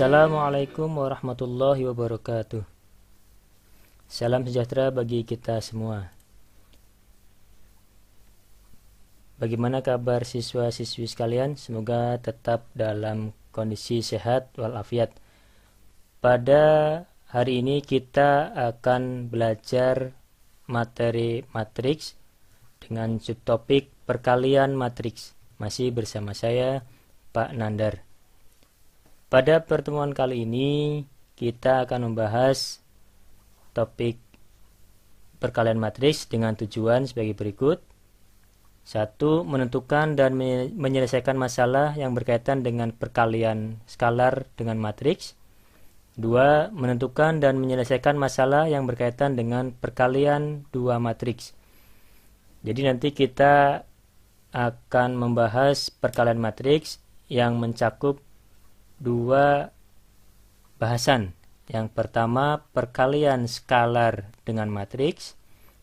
Assalamualaikum warahmatullahi wabarakatuh. Salam sejahtera bagi kita semua. Bagaimana kabar siswa-siswi sekalian? Semoga tetap dalam kondisi sehat walafiat. Pada hari ini kita akan belajar materi matriks dengan subtopik perkalian matriks. Masih bersama saya, Pak Nandar. Pada pertemuan kali ini kita akan membahas topik perkalian matriks dengan tujuan sebagai berikut. 1. Menentukan dan menyelesaikan masalah yang berkaitan dengan perkalian skalar dengan matriks. 2. Menentukan dan menyelesaikan masalah yang berkaitan dengan perkalian dua matriks. Jadi nanti kita akan membahas perkalian matriks yang mencakup dua bahasan. Yang pertama, perkalian skalar dengan matriks.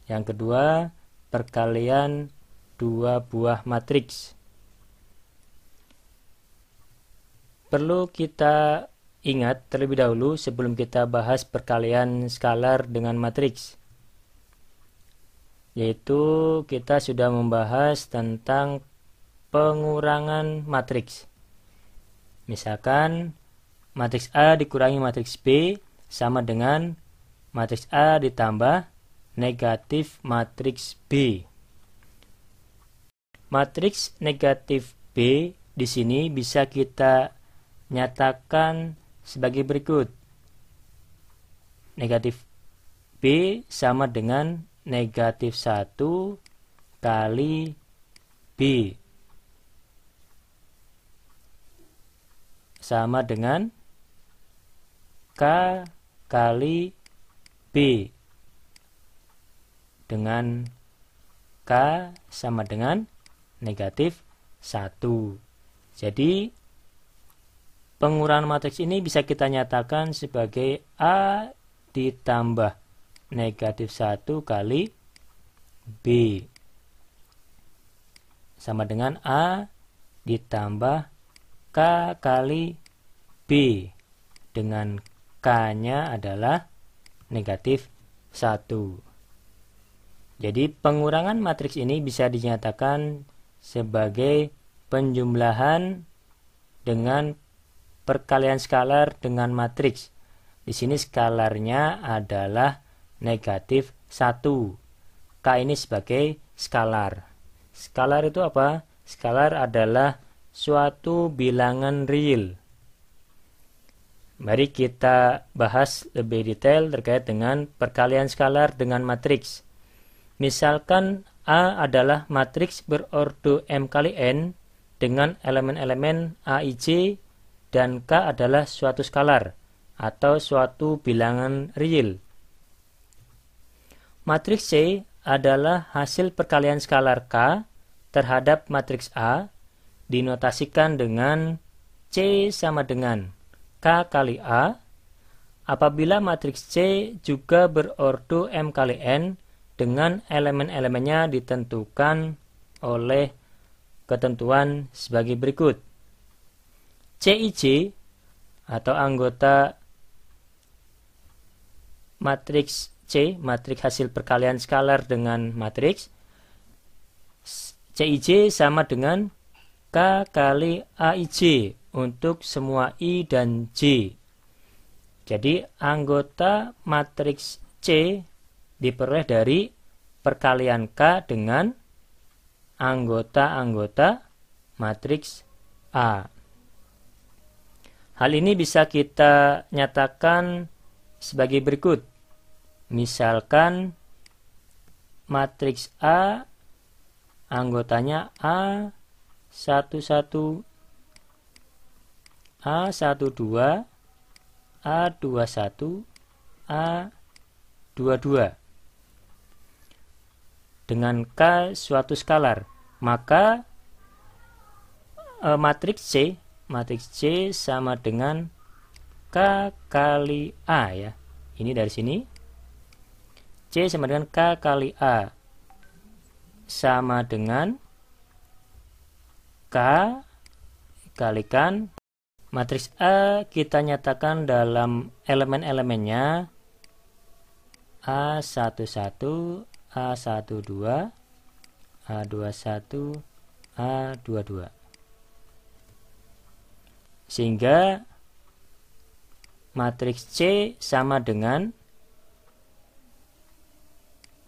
Yang kedua, perkalian dua buah matriks. Perlu kita ingat terlebih dahulu sebelum kita bahas perkalian skalar dengan matriks, yaitu kita sudah membahas tentang pengurangan matriks. Misalkan matriks A dikurangi matriks B sama dengan matriks A ditambah negatif matriks B. Matriks negatif B di sini bisa kita nyatakan sebagai berikut. Negatif B sama dengan negatif 1 kali B sama dengan K kali B, dengan K sama dengan negatif 1. Jadi pengurangan matriks ini bisa kita nyatakan sebagai A ditambah negatif 1 kali B sama dengan A ditambah K kali B, dengan K-nya adalah negatif 1. Jadi pengurangan matriks ini bisa dinyatakan sebagai penjumlahan dengan perkalian skalar dengan matriks. Di sini skalarnya adalah negatif 1. K ini sebagai skalar. Skalar itu apa? Skalar adalah suatu bilangan real. Mari kita bahas lebih detail terkait dengan perkalian skalar dengan matriks. Misalkan A adalah matriks berordo M kali N dengan elemen-elemen A, I, J, dan K adalah suatu skalar atau suatu bilangan real. Matriks C adalah hasil perkalian skalar K terhadap matriks A, dinotasikan dengan C sama dengan K kali A apabila matriks C juga berordo M kali N dengan elemen-elemennya ditentukan oleh ketentuan sebagai berikut. CIJ atau anggota matriks C, matriks hasil perkalian skalar dengan matriks, CIJ sama dengan K kali AIJ untuk semua I dan J. Jadi anggota matriks C diperoleh dari perkalian K dengan anggota-anggota matriks A. Hal ini bisa kita nyatakan sebagai berikut. Misalkan matriks A anggotanya A11, A12, A21, A22 dengan K suatu skalar, maka matriks C sama dengan K kali A ya. Ini dari sini. C sama dengan K kali A sama dengan K kalikan Matriks A kita nyatakan dalam elemen-elemennya A11, A12, A21, A22. Sehingga matriks C sama dengan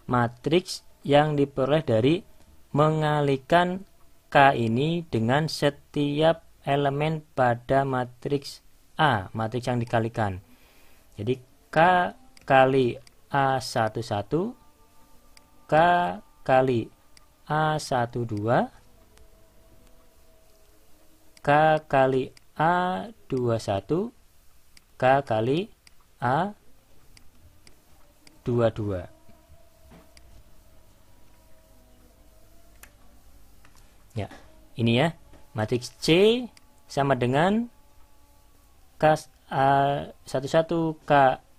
matriks yang diperoleh dari mengalihkan K ini dengan setiap elemen pada matriks A, matriks yang dikalikan. Jadi K kali A11, K kali A12, K kali A21, K kali A22. Ya, ini ya. Matriks C sama dengan K A11, K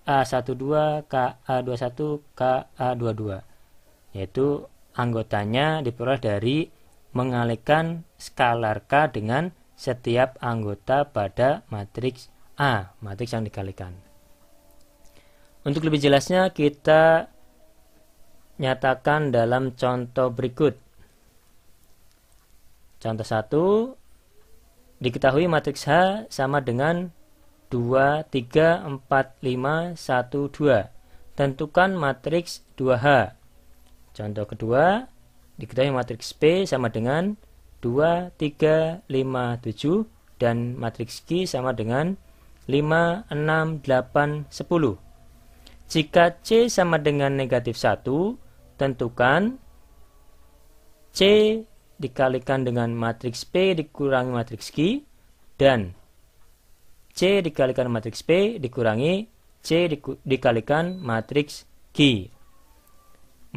A12, K A21, K A22. Yaitu anggotanya diperoleh dari mengalihkan skalar K dengan setiap anggota pada matriks A, matriks yang dikalikan. Untuk lebih jelasnya kita nyatakan dalam contoh berikut. Contoh 1, diketahui matriks H sama dengan 2, 3, 4, 5, 1, 2. Tentukan matriks 2H. Contoh kedua, diketahui matriks P sama dengan 2, 3, 5, 7. Dan matriks Q sama dengan 5, 6, 8, 10. Jika C sama dengan negatif 1, tentukan C dikalikan dengan matriks P dikurangi matriks Q, dan C dikalikan matriks P dikurangi C dikalikan matriks Q.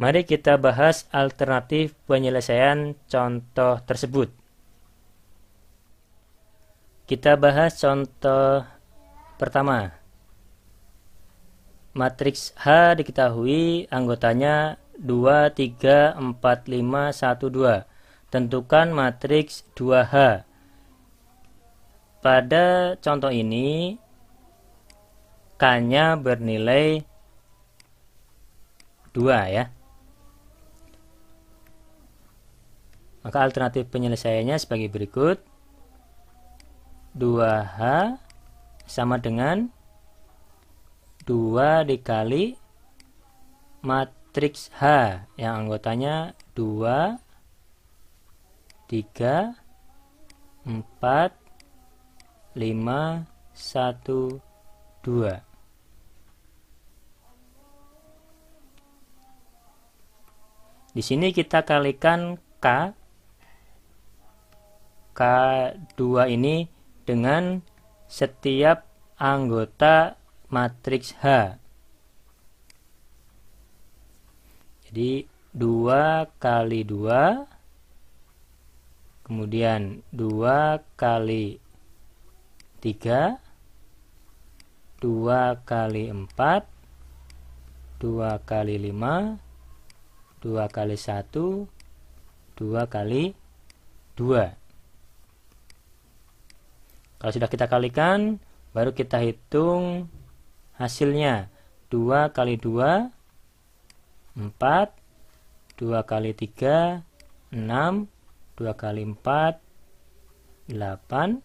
Mari kita bahas alternatif penyelesaian contoh tersebut. Kita bahas contoh pertama. Matriks H diketahui anggotanya 2, 3, 4, 5, 1, 2. Tentukan matriks 2H. Pada contoh ini K-nya bernilai 2 ya. Maka alternatif penyelesaiannya sebagai berikut. 2H sama dengan 2 dikali matriks H yang anggotanya 2, 3, 4, 5, 1, 2. Di sini kita kalikan K2 ini dengan setiap anggota matriks H. Jadi 2 kali 2, kemudian 2 kali 3, 2 kali 4, 2 kali 5, 2 kali 1, 2 kali 2. Kalau sudah kita kalikan, baru kita hitung hasilnya. 2 kali 2, 4, 2 kali 3, 6, 2 kali 4, 8,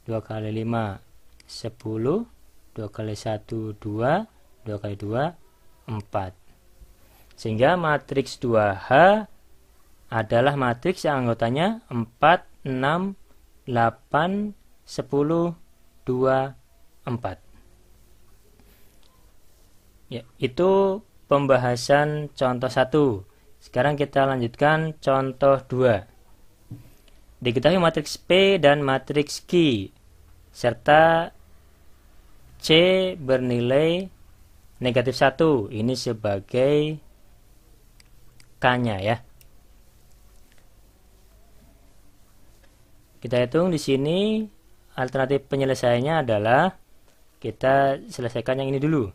2 kali 5, 10, 2 kali 1, 2, 2 kali 2, 4. Sehingga matriks 2H adalah matriks yang anggotanya 4, 6, 8, 10, 2, 4. Ya, itu pembahasan contoh 1. Sekarang kita lanjutkan contoh 2. Diketahui matriks P dan matriks Q serta C bernilai negatif 1. Ini sebagai K-nya ya. Kita hitung di sini alternatif penyelesaiannya adalah kita selesaikan yang ini dulu.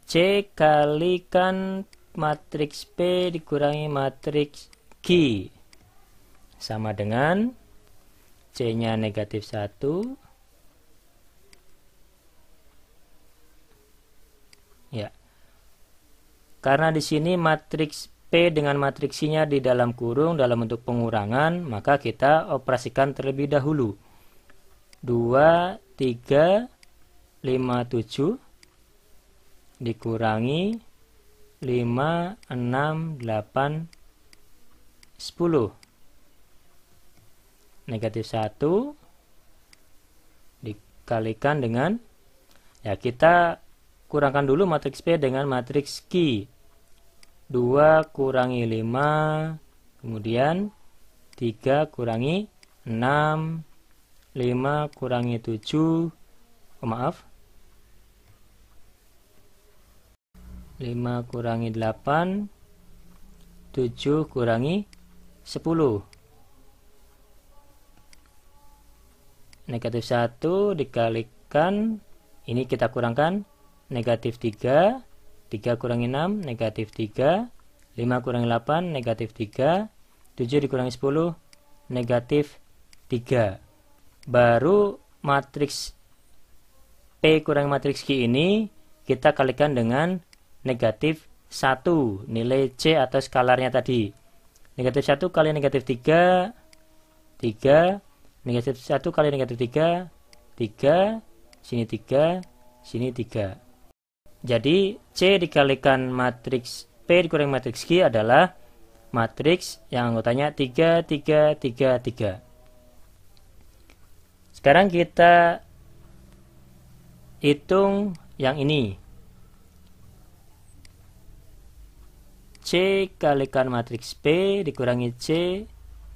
C kalikan matriks P dikurangi matriks Q sama dengan C-nya negatif 1. Ya. Karena di sini matriks P dengan matriksinya di dalam kurung dalam bentuk pengurangan, maka kita operasikan terlebih dahulu. 2, 3, 5, 7 dikurangi 5, 6, 8, 10. Negatif 1 dikalikan dengan, ya kita kurangkan dulu matriks P dengan matriks Q. 2 kurangi 5, kemudian 3 kurangi 6, 5 kurangi 7, 5 kurangi 8, 7 kurangi 10. Negatif 1 dikalikan, ini kita kurangkan, negatif 3, 3 kurangi 6, negatif 3, 5 kurangi 8, negatif 3, 7 dikurangi 10, negatif 3. Baru matriks P kurangi matriks Q ini kita kalikan dengan negatif 1, nilai C atau skalarnya tadi. Negatif 1 kali negatif 3, 3, negatif 1 kali negatif 3, 3, sini 3, sini 3. Jadi C dikalikan matriks P dikurangi matriks Q adalah matriks yang anggotanya 3, 3, 3, 3. Sekarang kita hitung yang ini. C kalikan matriks P dikurangi C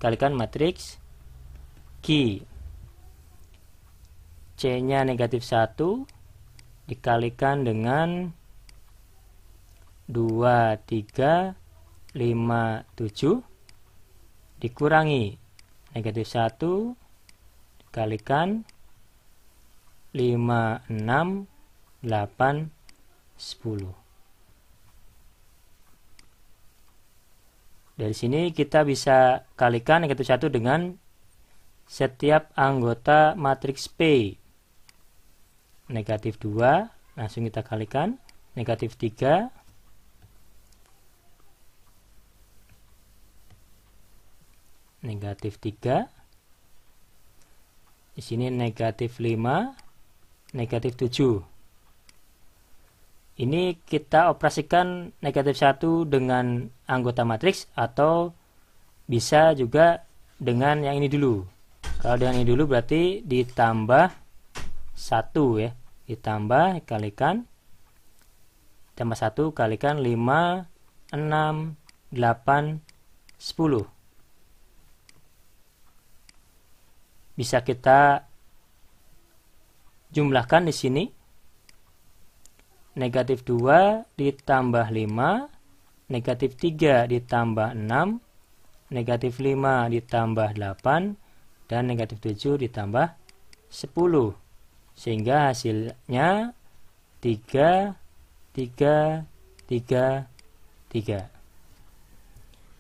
kalikan matriks Q. C-nya negatif 1 dikalikan dengan 2, 3, 5, 7 dikurangi negatif 1 dikalikan 5, 6, 8, 10. Dari sini kita bisa kalikan negatif 1 dengan setiap anggota matriks P. Negatif 2, langsung kita kalikan. Negatif 3, negatif 3. Di sini negatif 5, negatif 7. Ini kita operasikan negatif 1 dengan anggota matriks atau bisa juga dengan yang ini dulu. Kalau dengan ini dulu berarti ditambah 1 ya. Ditambah kalikan tambah 1 kalikan 5, 6, 8, 10. Bisa kita jumlahkan di sini. Negatif 2 ditambah 5, negatif 3 ditambah 6, negatif 5 ditambah 8, dan negatif 7 ditambah 10. Sehingga hasilnya 3, 3, 3, 3.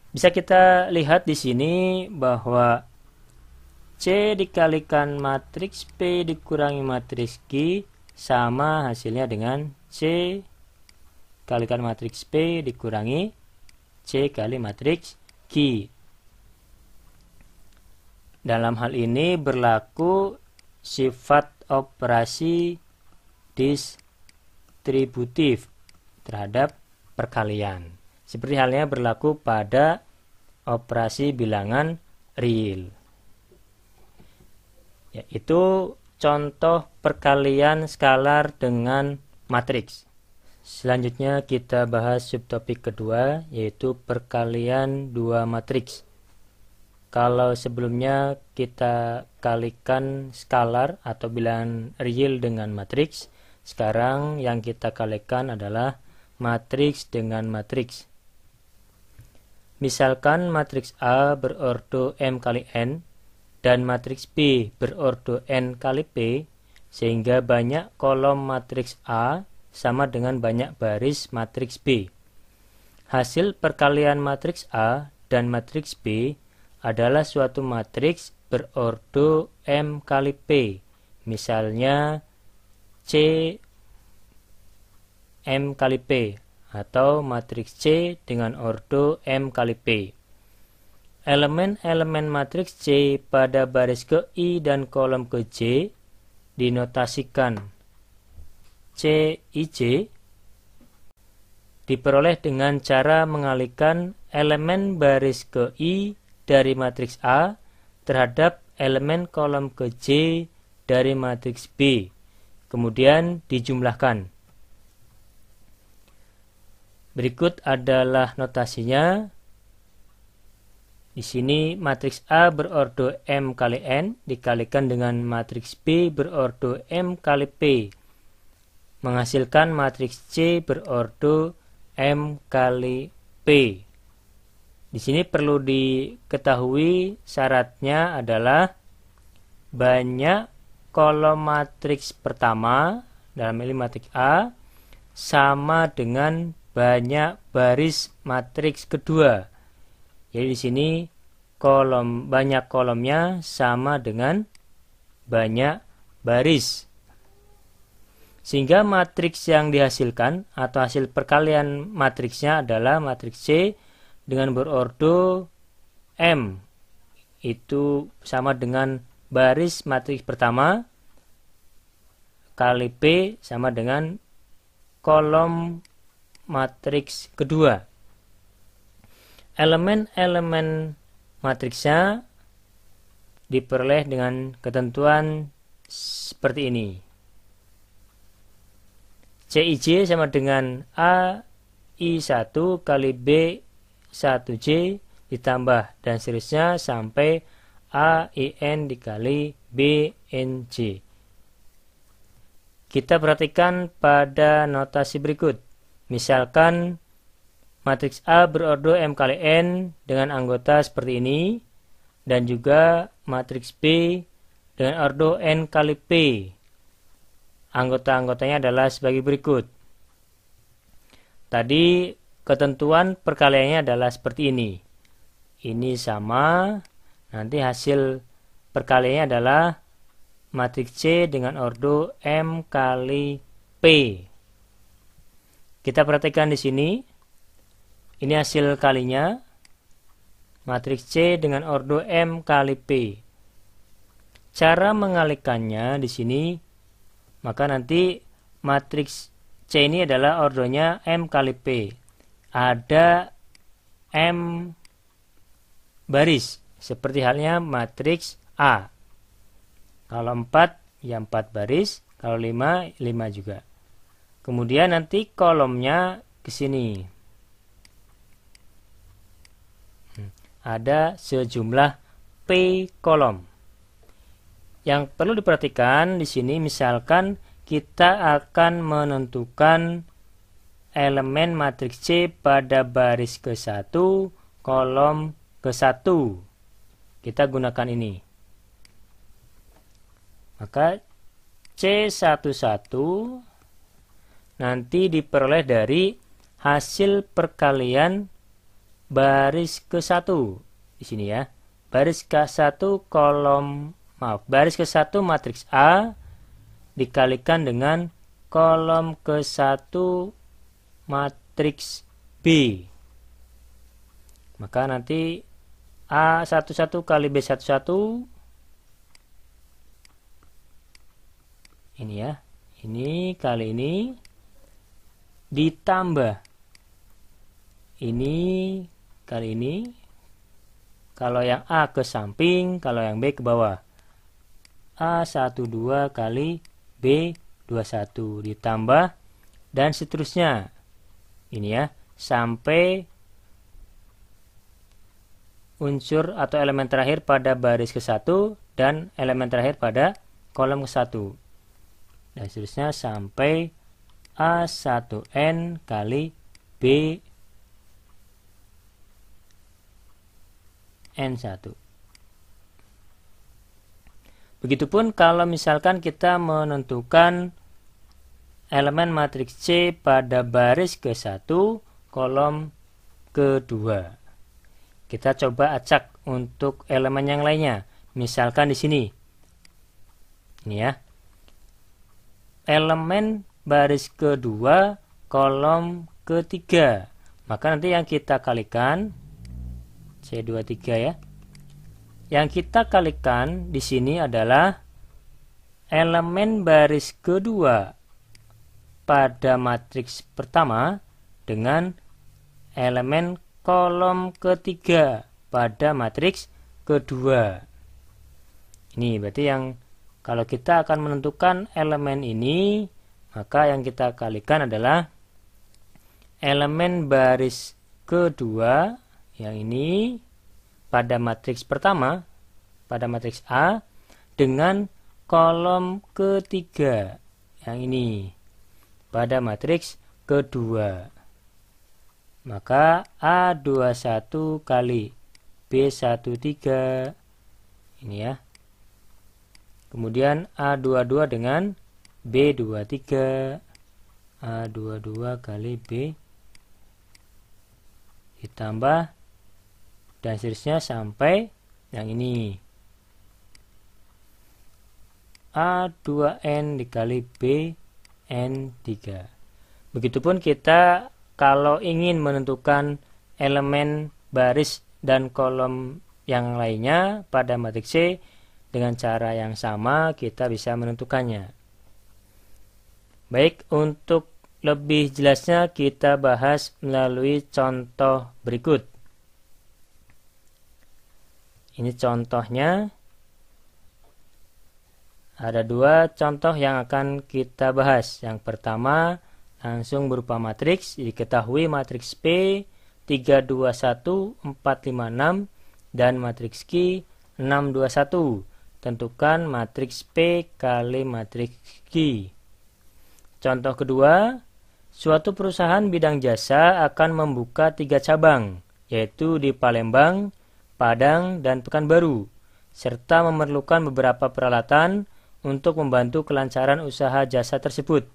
Bisa kita lihat di sini bahwa C dikalikan matriks P dikurangi matriks Q sama hasilnya dengan C kalikan matriks P dikurangi C kali matriks Q. Dalam hal ini berlaku sifat operasi distributif terhadap perkalian. Seperti halnya berlaku pada operasi bilangan real. Yaitu contoh perkalian skalar dengan matriks. Selanjutnya kita bahas subtopik kedua, yaitu perkalian dua matriks. Kalau sebelumnya kita kalikan skalar atau bilangan real dengan matriks, sekarang yang kita kalikan adalah matriks dengan matriks. Misalkan matriks A berordo M kali N dan matriks B berordo N kali P, sehingga banyak kolom matriks A sama dengan banyak baris matriks B. Hasil perkalian matriks A dan matriks B adalah suatu matriks berordo M kali P. Misalnya C M kali P atau matriks C dengan ordo M kali P. Elemen-elemen matriks C pada baris ke I dan kolom ke J dinotasikan CIJ diperoleh dengan cara mengalihkan elemen baris ke I dari matriks A terhadap elemen kolom ke J dari matriks B, kemudian dijumlahkan. Berikut adalah notasinya. Di sini matriks A berordo M kali N dikalikan dengan matriks B berordo M kali P, menghasilkan matriks C berordo M kali P. Di sini perlu diketahui syaratnya adalah banyak kolom matriks pertama dalam ini matriks A sama dengan banyak baris matriks kedua. Jadi di sini banyak kolomnya sama dengan banyak baris. Sehingga matriks yang dihasilkan atau hasil perkalian matriksnya adalah matriks C dengan berordo M. Itu sama dengan baris matriks pertama kali P sama dengan kolom matriks kedua. Elemen-elemen matriksnya diperoleh dengan ketentuan seperti ini. CIJ sama dengan AI1 kali B1J ditambah dan seterusnya sampai AIN dikali BNJ. Kita perhatikan pada notasi berikut. Misalkan matriks A berordo M kali N dengan anggota seperti ini, dan juga matriks B dengan ordo N kali P. Anggota-anggotanya adalah sebagai berikut. Tadi ketentuan perkaliannya adalah seperti ini. Ini sama, nanti hasil perkaliannya adalah matriks C dengan ordo M kali P. Kita perhatikan di sini. Ini hasil kalinya. Matriks C dengan ordo M kali P. Cara mengalihkannya di sini, maka nanti matriks C ini adalah ordonya M kali P. Ada M baris, seperti halnya matriks A. Kalau 4, ya 4 baris. Kalau 5, 5 juga. Kemudian nanti kolomnya ke sini. Ada sejumlah P kolom. Yang perlu diperhatikan di sini, misalkan kita akan menentukan elemen matriks C pada baris ke-1, kolom ke-1. Kita gunakan ini. Maka C11 nanti diperoleh dari hasil perkalian baris ke-1 di sini ya. Baris ke-1 baris ke-1 matriks A dikalikan dengan kolom ke-1 matriks B. Maka nanti A11 kali B11 ini ya. Ini kali ini ditambah ini kali ini. Kalau yang A ke samping, kalau yang B ke bawah. A12 kali B21 ditambah dan seterusnya. Ini ya, sampai unsur atau elemen terakhir pada baris ke-1 dan elemen terakhir pada kolom ke-1. Dan seterusnya sampai A1N kali BN1. Begitupun kalau misalkan kita menentukan elemen matriks C pada baris ke-1, kolom ke-2. Kita coba acak untuk elemen yang lainnya. Misalkan di sini. Ini ya. Elemen baris kedua kolom ketiga. Maka nanti yang kita kalikan C23 ya. Yang kita kalikan di sini adalah elemen baris kedua pada matriks pertama dengan elemen kolom ketiga pada matriks kedua. Ini berarti yang kalau kita akan menentukan elemen ini, maka yang kita kalikan adalah elemen baris kedua yang ini pada matriks pertama, pada matriks A, dengan kolom ketiga yang ini pada matriks kedua. Maka A21 kali B13 ini ya. Kemudian A22 dengan B23, A22 kali B ditambah dan seterusnya sampai yang ini. A2N dikali BN3. Begitupun kita kalau ingin menentukan elemen baris dan kolom yang lainnya pada matriks C dengan cara yang sama kita bisa menentukannya. Baik, untuk lebih jelasnya kita bahas melalui contoh berikut. Ini contohnya. Ada dua contoh yang akan kita bahas. Yang pertama langsung berupa matriks. Diketahui matriks P 321 456 dan matriks Q 621. Tentukan matriks P kali matriks Q. Contoh kedua, suatu perusahaan bidang jasa akan membuka 3 cabang, yaitu di Palembang, Padang, dan Pekanbaru, serta memerlukan beberapa peralatan untuk membantu kelancaran usaha jasa tersebut,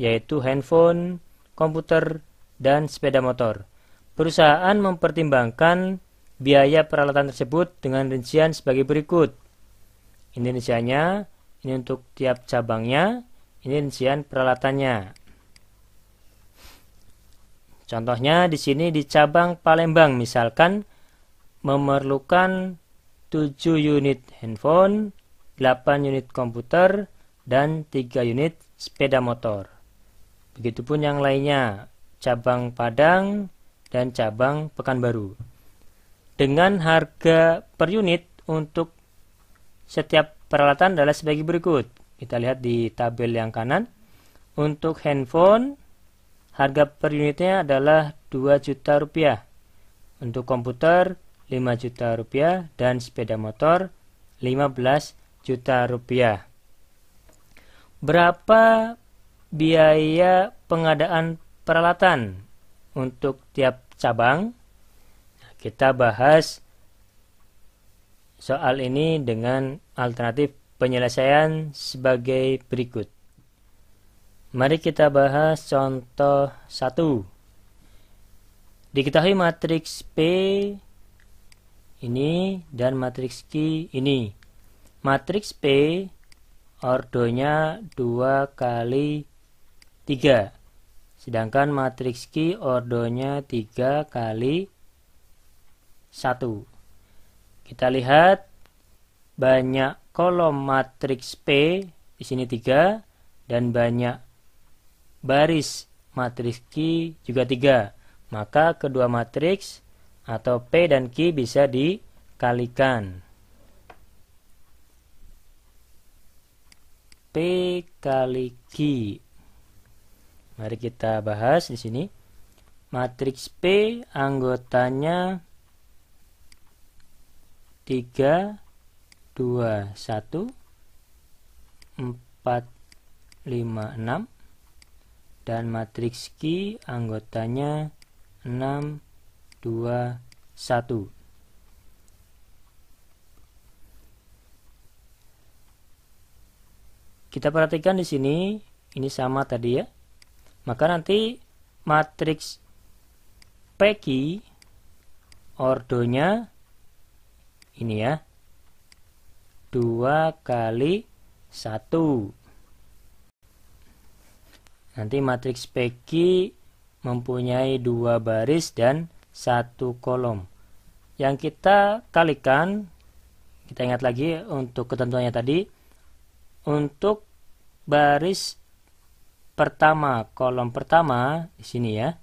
yaitu handphone, komputer, dan sepeda motor. Perusahaan mempertimbangkan biaya peralatan tersebut dengan rincian sebagai berikut. Ini rinciannya, ini untuk tiap cabangnya, ini rincian peralatannya. Contohnya di sini di cabang Palembang misalkan memerlukan 7 unit handphone, 8 unit komputer, dan 3 unit sepeda motor. Begitupun yang lainnya, cabang Padang dan cabang Pekanbaru. Dengan harga per unit untuk setiap peralatan adalah sebagai berikut. Kita lihat di tabel yang kanan. Untuk handphone, harga per unitnya adalah 2 juta rupiah. Untuk komputer, 5 juta rupiah. Dan sepeda motor, 15 juta rupiah. Berapa biaya pengadaan peralatan untuk tiap cabang? Kita bahas soal ini dengan alternatif penyelesaian sebagai berikut. Mari kita bahas contoh 1. Diketahui matriks P ini dan matriks Q ini. Matriks P ordonya 2 kali 3. Sedangkan matriks Q ordonya 3 kali 1. Kita lihat banyak kolom matriks P di sini 3 dan banyak baris matriks Q juga 3. Maka kedua matriks atau P dan Q bisa dikalikan. P kali Q. Mari kita bahas di sini. Matriks P anggotanya 3, 2, 1, 4, 5, 6. Dan matriks Q anggotanya 6, 2, 1. Kita perhatikan di sini, ini sama tadi ya. Maka nanti matriks PQ ordonya ini ya. 2 kali 1. Nanti matriks PQ mempunyai 2 baris dan 1 kolom. Yang kita kalikan, kita ingat lagi untuk ketentuannya tadi, untuk baris pertama, kolom pertama di sini ya,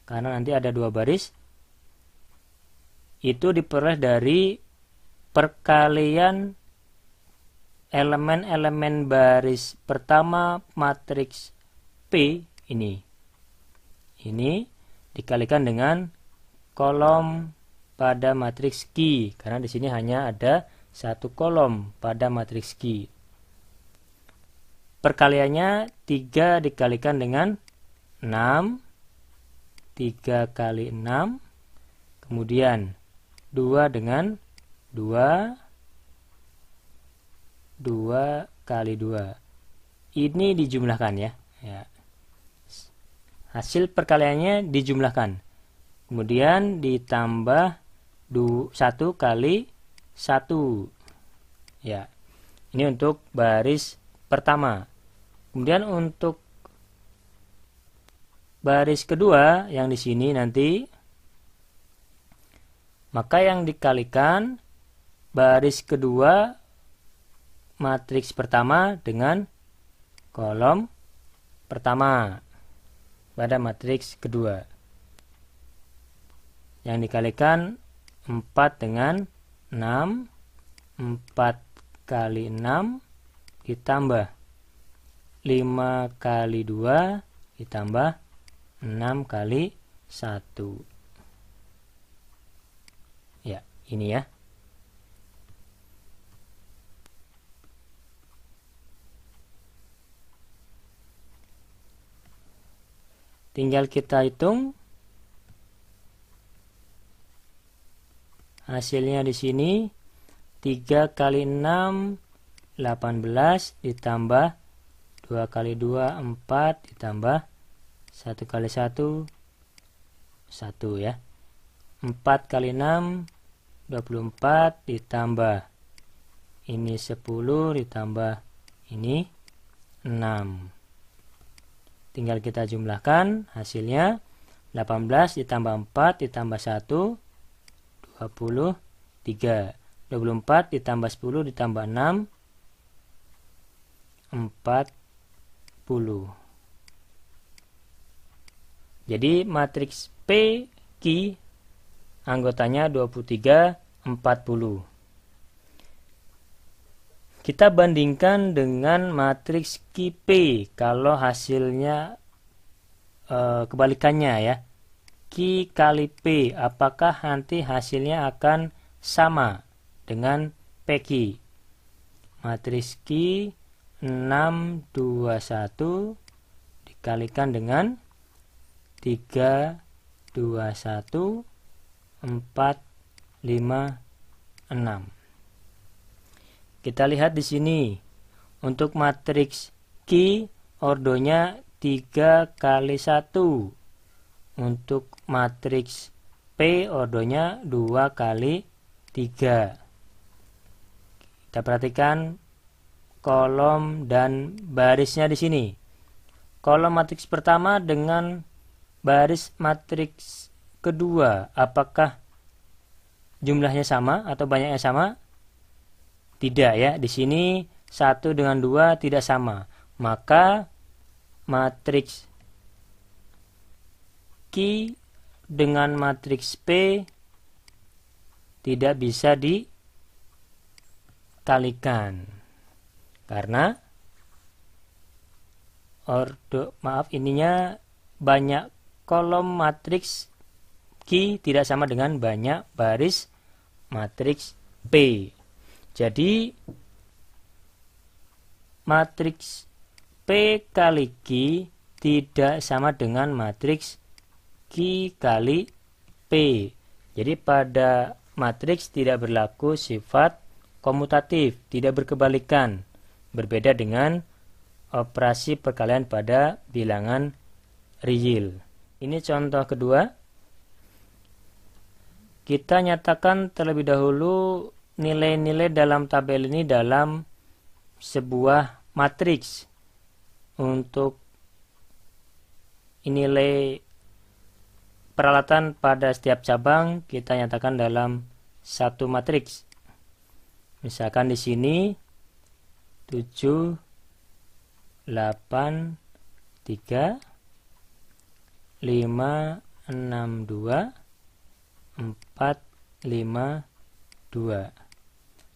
karena nanti ada 2 baris, itu diperoleh dari perkalian elemen-elemen baris pertama matriks P ini. Ini dikalikan dengan kolom pada matriks Q, karena di sini hanya ada 1 kolom pada matriks Q. Perkaliannya 3 dikalikan dengan 6, 3 kali 6, kemudian 2 dengan 2, 2 kali 2. Ini dijumlahkan ya. Hasil perkaliannya dijumlahkan. Kemudian ditambah 1 kali 1. Ya. Ini untuk baris pertama. Kemudian untuk baris kedua yang di sini nanti, maka yang dikalikan baris kedua matriks pertama dengan kolom pertama pada matriks kedua. Yang dikalikan 4 dengan 6, 4 kali 6 ditambah 5 kali 2 ditambah 6 kali 1. Ya, ini ya. Tinggal kita hitung hasilnya di sini. 3 kali 6 18 ditambah 2 kali 2 4 ditambah 1 kali 1 1 ya. 4 kali 6 24 ditambah ini 10 ditambah ini 6. Tinggal kita jumlahkan hasilnya. 18 ditambah 4 ditambah 1 23. 24 ditambah 10 ditambah 6 40. Jadi matriks PQ anggotanya 23 40. Kita bandingkan dengan matriks QP kalau hasilnya kebalikannya ya. Q kali P, apakah nanti hasilnya akan sama dengan PQ? Matriks Q 6 2 1 dikalikan dengan 3 2 1 4 5 6. Kita lihat di sini untuk matriks Q ordonya 3 kali 1. Untuk matriks P ordonya 2 kali 3. Kita perhatikan kolom dan barisnya di sini. Kolom matriks pertama dengan baris matriks kedua, apakah jumlahnya sama atau banyaknya sama? Tidak ya, di sini 1 dengan 2 tidak sama. Maka matriks Q dengan matriks P tidak bisa dikalikan. Karena ininya banyak kolom matriks Q tidak sama dengan banyak baris matriks P. Jadi matriks P kali Q tidak sama dengan matriks Q kali P. Jadi pada matriks tidak berlaku sifat komutatif, tidak berkebalikan. Berbeda dengan operasi perkalian pada bilangan real. Ini contoh kedua. Kita nyatakan terlebih dahulu nilai-nilai dalam tabel ini dalam sebuah matriks. Untuk nilai peralatan pada setiap cabang kita nyatakan dalam satu matriks. Misalkan di sini 7, 8, 3, 5, 6, 2, 4, 5, 2.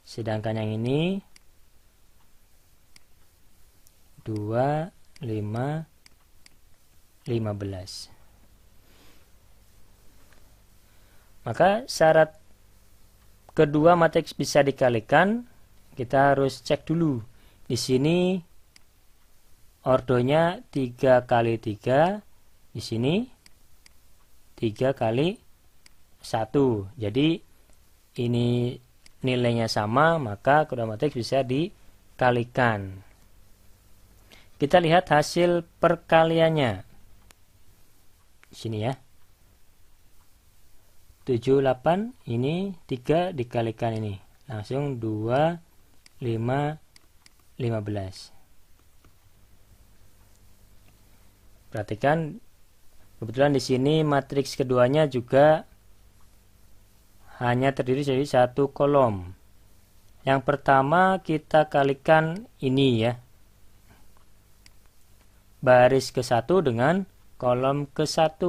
Sedangkan yang ini 2, 5, 15. Maka syarat kedua matriks bisa dikalikan, kita harus cek dulu. Di sini ordonya 3 kali 3, di sini 3 kali 1. Jadi ini nilainya sama, maka kedua matriks bisa dikalikan. Kita lihat hasil perkaliannya. Di sini ya. 7, 8, ini 3 dikalikan ini. Langsung 2, 5, 15. Perhatikan, kebetulan di sini matriks keduanya juga hanya terdiri dari satu kolom. Yang pertama kita kalikan ini ya. Baris ke-1 dengan kolom ke-1.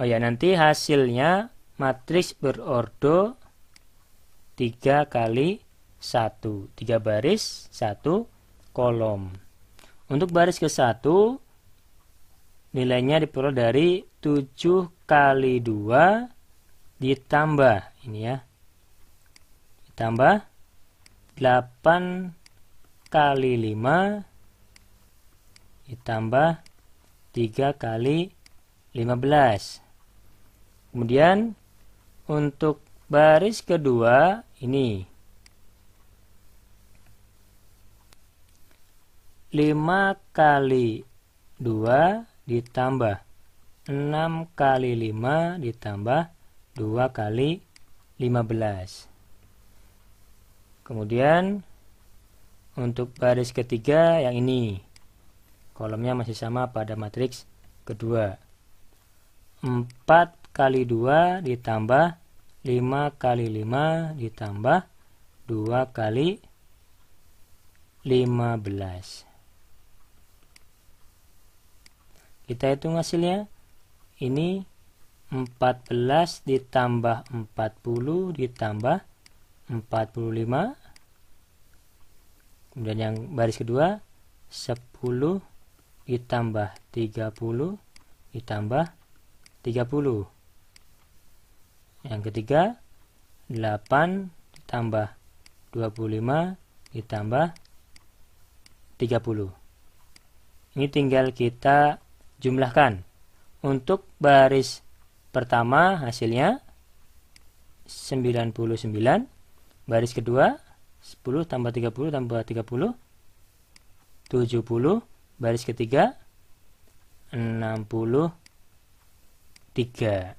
Oh ya, nanti hasilnya matriks berordo 3 kali 1. 3 baris, 1 kolom. Untuk baris ke-1 nilainya diperoleh dari 7 kali 2 ditambah ini ya. Ditambah 8 kali 5 ditambah 3 kali 15. Kemudian untuk baris kedua ini 5 kali 2 ditambah 6 kali 5 ditambah 2 kali 15. Kemudian untuk baris ketiga yang ini, kolomnya masih sama pada matriks kedua. 4 kali 2 ditambah 5 kali 5 ditambah 2 kali 15. Kita hitung hasilnya. Ini 14 ditambah 40 ditambah 45. Kemudian yang baris kedua 10 ditambah 30 ditambah 30. Yang ketiga 8 ditambah 25 ditambah 30. Ini tinggal kita jumlahkan. Untuk baris pertama hasilnya 99. Baris kedua 10 tambah 30 tambah 30 70. Baris ketiga 63.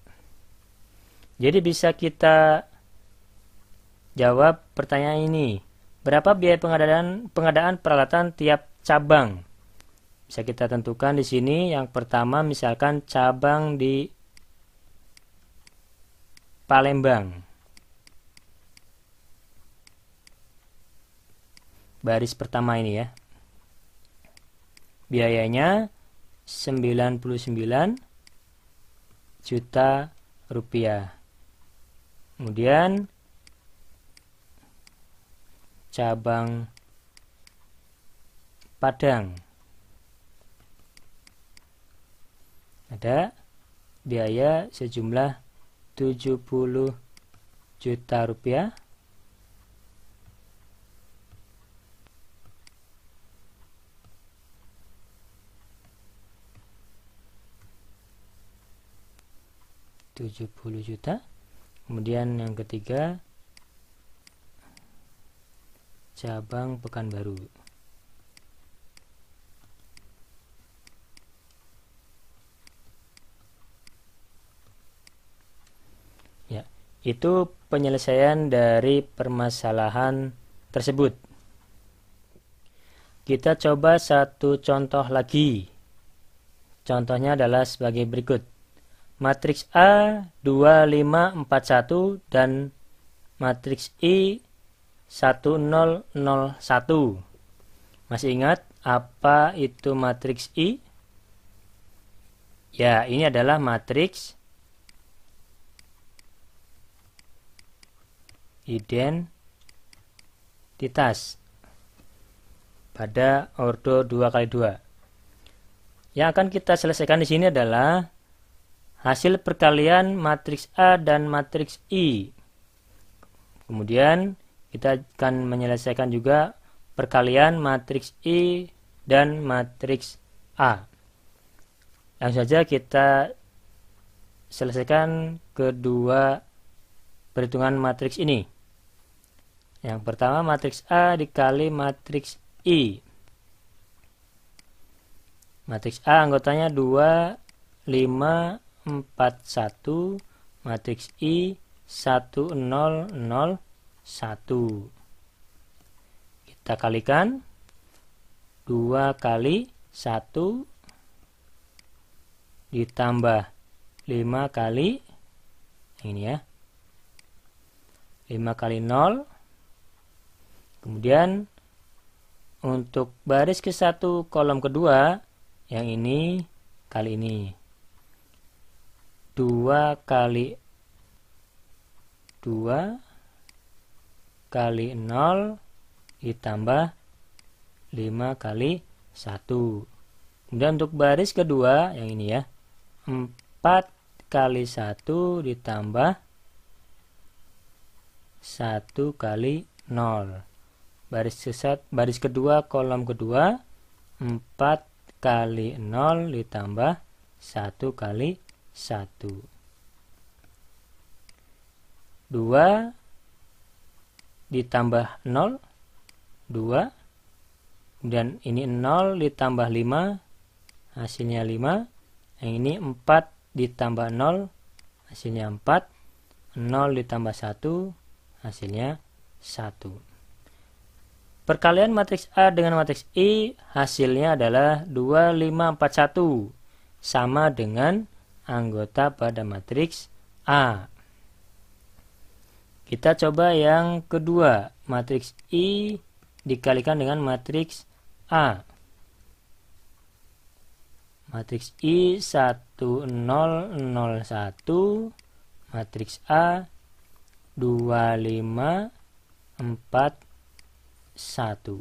Jadi bisa kita jawab pertanyaan ini. Berapa biaya pengadaan peralatan tiap cabang? Bisa kita tentukan di sini. Yang pertama misalkan cabang di Palembang. Baris pertama ini ya. Biayanya 99 juta rupiah. Kemudian cabang Padang ada biaya sejumlah 70 juta rupiah. Kemudian yang ketiga cabang Pekanbaru. Ya, Itu penyelesaian dari permasalahan tersebut. Kita coba satu contoh lagi. Contohnya adalah sebagai berikut. Matriks A 2541 dan matriks I 1001. Masih ingat apa itu matriks I? Ya, ini adalah matriks identitas pada ordo 2x2. Yang akan kita selesaikan di sini adalah hasil perkalian matriks A dan matriks I. Kemudian kita akan menyelesaikan juga perkalian matriks I dan matriks A. Langsung saja kita selesaikan kedua perhitungan matriks ini. Yang pertama matriks A dikali matriks I. Matriks A anggotanya 2, 5, 4, 1. Matriks I 1, 0, 0, 1. Kita kalikan 2 kali 1 ditambah 5 kali ini ya. 5 kali 0. Kemudian untuk baris ke-1 kolom kedua yang ini kali ini 2 kali 2 kali 0 ditambah 5 kali 1. Kemudian untuk baris kedua yang ini ya 4 kali 1 ditambah 1 kali 0. Baris kedua kolom kedua 4 kali 0 ditambah 1 kali 1. 2 ditambah 0 2. Kemudian ini 0 ditambah 5 hasilnya 5. Yang ini 4 ditambah 0 hasilnya 4. 0 ditambah 1 hasilnya 1. Perkalian matriks A dengan matriks I hasilnya adalah 2, 5, 4, 1. Sama dengan anggota pada matriks A. Kita coba yang kedua. Matriks I dikalikan dengan matriks A. Matriks I 1, 0, 0, 1. Matriks A 2, 5, 4, 1.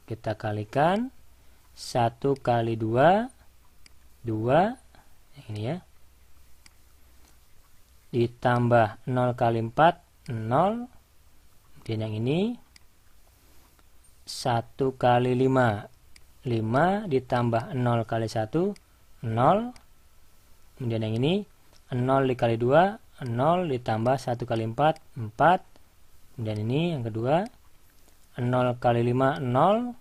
Kita kalikan 1 kali 2 ini ya, ditambah 0 kali 4 0. Kemudian yang ini 1 kali 5 5 ditambah 0 kali 1 0. Kemudian yang ini 0 dikali 2 0 ditambah 1 kali 4 4. Kemudian ini yang kedua 0 kali 5 0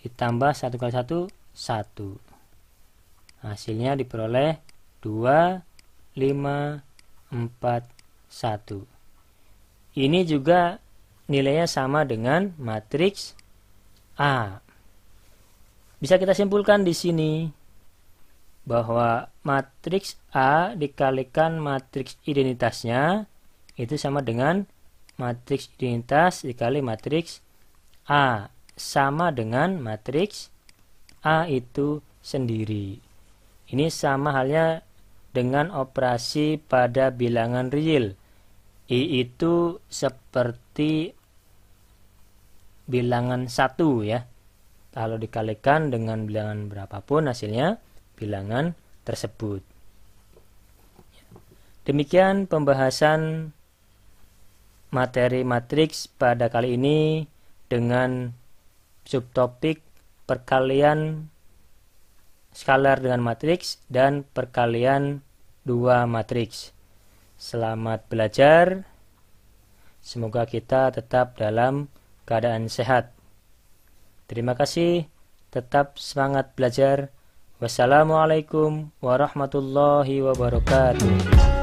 ditambah 1 kali 1 1. Hasilnya diperoleh 2, 5, 4, 1. Ini juga nilainya sama dengan matriks A. Bisa kita simpulkan di sini bahwa matriks A dikalikan matriks identitasnya itu sama dengan matriks identitas dikali matriks A, sama dengan matriks A itu sendiri. Ini sama halnya dengan operasi pada bilangan real. I itu seperti bilangan 1 ya. Kalau dikalikan dengan bilangan berapapun hasilnya bilangan tersebut. Demikian pembahasan materi matriks pada kali ini dengan subtopik perkalian skalar dengan matriks dan perkalian dua matriks. Selamat belajar. Semoga kita tetap dalam keadaan sehat. Terima kasih. Tetap semangat belajar. Wassalamualaikum warahmatullahi wabarakatuh.